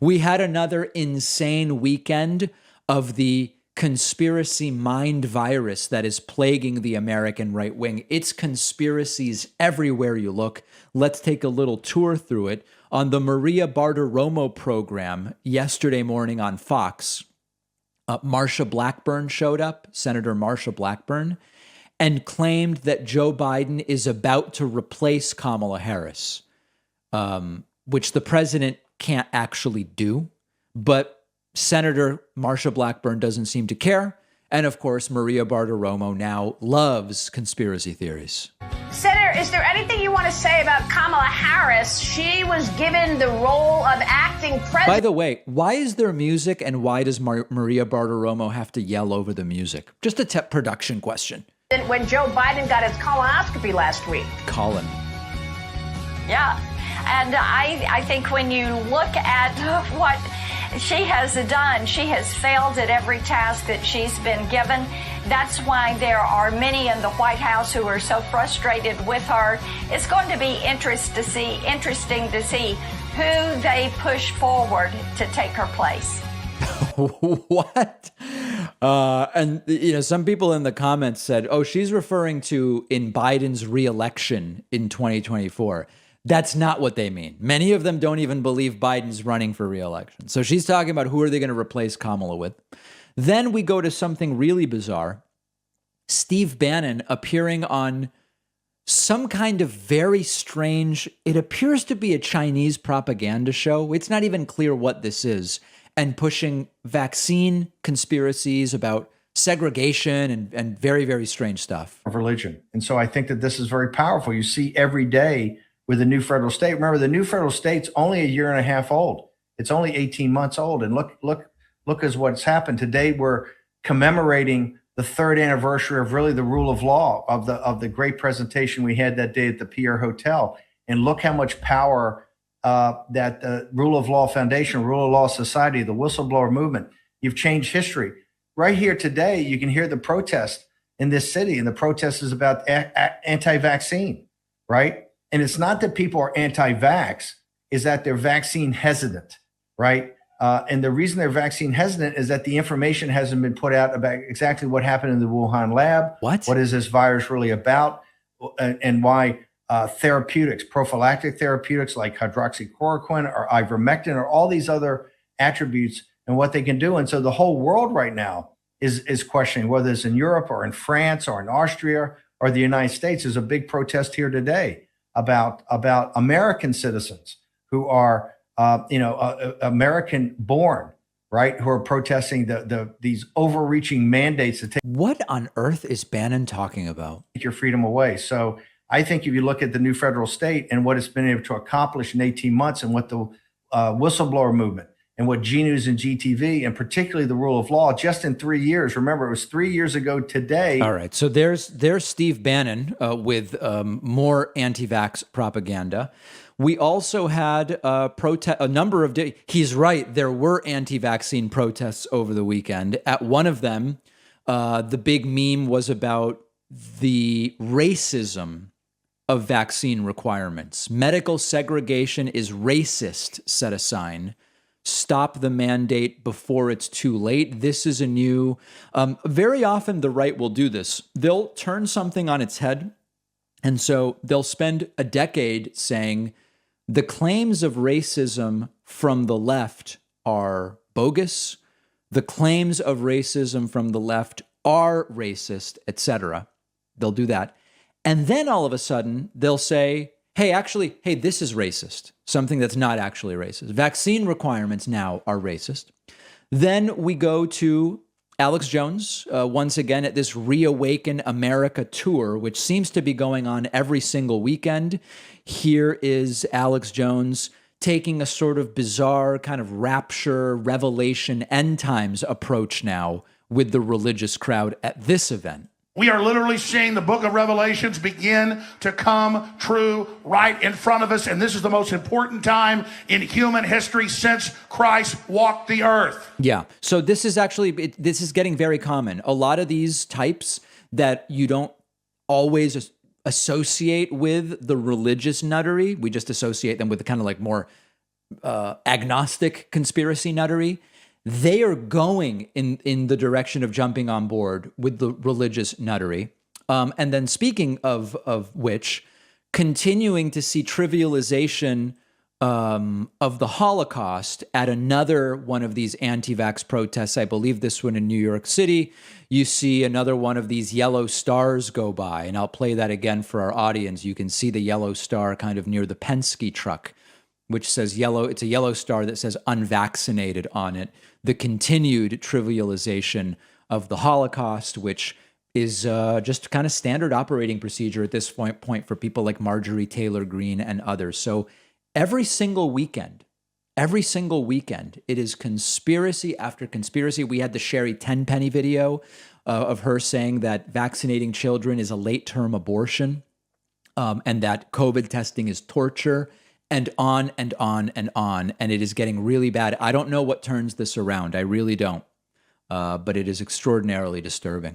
We had another insane weekend of the conspiracy mind virus that is plaguing the American right wing. It's conspiracies everywhere you look. Let's take a little tour through it. On the Maria Bartiromo program yesterday morning on Fox, Marsha Blackburn showed up, Senator Marsha Blackburn, and claimed that Joe Biden is about to replace Kamala Harris, which the president can't actually do. But Senator Marsha Blackburn doesn't seem to care. And of course, Maria Bartiromo now loves conspiracy theories. Senator, is there anything you want to say about Kamala Harris? She was given the role of acting president. By the way, why is there music and why does Maria Bartiromo have to yell over the music? Just a production question. When Joe Biden got his colonoscopy last week. Colin. Yeah. And I think when you look at what she has done, she has failed at every task that she's been given. That's why there are many in the White House who are so frustrated with her. It's going to be interesting to see who they push forward to take her place. What? And some people in the comments said, "Oh, she's referring to in Biden's re-election in 2024." That's not what they mean. Many of them don't even believe Biden's running for re-election. So she's talking about who are they going to replace Kamala with. Then we go to something really bizarre. Steve Bannon appearing on some kind of very strange, it appears to be a Chinese propaganda show. It's not even clear what this is. And pushing vaccine conspiracies about segregation and very, very strange stuff. Of religion. And so I think that this is very powerful. You see every day with the new federal state. Remember, the new federal state's only a year and a half old. It's only 18 months old. And look at what's happened. Today, we're commemorating the third anniversary of really the rule of law, of the great presentation we had that day at the Pierre Hotel. And look how much power that the Rule of Law Foundation, Rule of Law Society, the whistleblower movement, you've changed history. Right here today, you can hear the protest in this city, and the protest is about anti-vaccine, right? And it's not that people are anti-vax, is that they're vaccine hesitant, right? And the reason they're vaccine hesitant is that the information hasn't been put out about exactly what happened in the Wuhan lab. What is this virus really about? And why therapeutics, prophylactic therapeutics like hydroxychloroquine or ivermectin or all these other attributes and what they can do. And so the whole world right now is questioning whether it's in Europe or in France or in Austria or the United States. There's a big protest here today about American citizens who are, American born, right? Who are protesting these overreaching mandates to take. What on earth is Bannon talking about? Take your freedom away. So I think if you look at the new federal state and what it's been able to accomplish in 18 months and what the whistleblower movement and what G News and GTV and particularly the rule of law just in 3 years. Remember, it was 3 years ago today. All right. So there's Steve Bannon with more anti-vax propaganda. We also had a number of days. He's right. There were anti-vaccine protests over the weekend. At one of them, the big meme was about the racism of vaccine requirements. Medical segregation is racist, said a sign. Stop the mandate before it's too late. This is a new, very often the right will do this. They'll turn something on its head. And so they'll spend a decade saying the claims of racism from the left are bogus. The claims of racism from the left are racist, etc. They'll do that. And then all of a sudden they'll say, hey, this is racist. Something that's not actually racist. Vaccine requirements now are racist. Then we go to Alex Jones, once again at this Reawaken America tour, which seems to be going on every single weekend. Here is Alex Jones taking a sort of bizarre kind of rapture, revelation, end times approach now with the religious crowd at this event. We are literally seeing the book of Revelations begin to come true right in front of us. And this is the most important time in human history since Christ walked the earth. Yeah. So this is this is getting very common. A lot of these types that you don't always associate with the religious nuttery, we just associate them with the kind of like more agnostic conspiracy nuttery, they are going in the direction of jumping on board with the religious nuttery. And then speaking of which, continuing to see trivialization of the Holocaust at another one of these anti-vax protests. I believe this one in New York City. You see another one of these yellow stars go by, and I'll play that again for our audience. You can see the yellow star kind of near the Penske truck, which says yellow. It's a yellow star that says unvaccinated on it. The continued trivialization of the Holocaust, which is just kind of standard operating procedure at this point for people like Marjorie Taylor Greene and others. So every single weekend, it is conspiracy after conspiracy. We had the Sherry Tenpenny video of her saying that vaccinating children is a late-term abortion, and that COVID testing is torture, and on and on and on. And it is getting really bad. I don't know what turns this around. I really don't. But it is extraordinarily disturbing.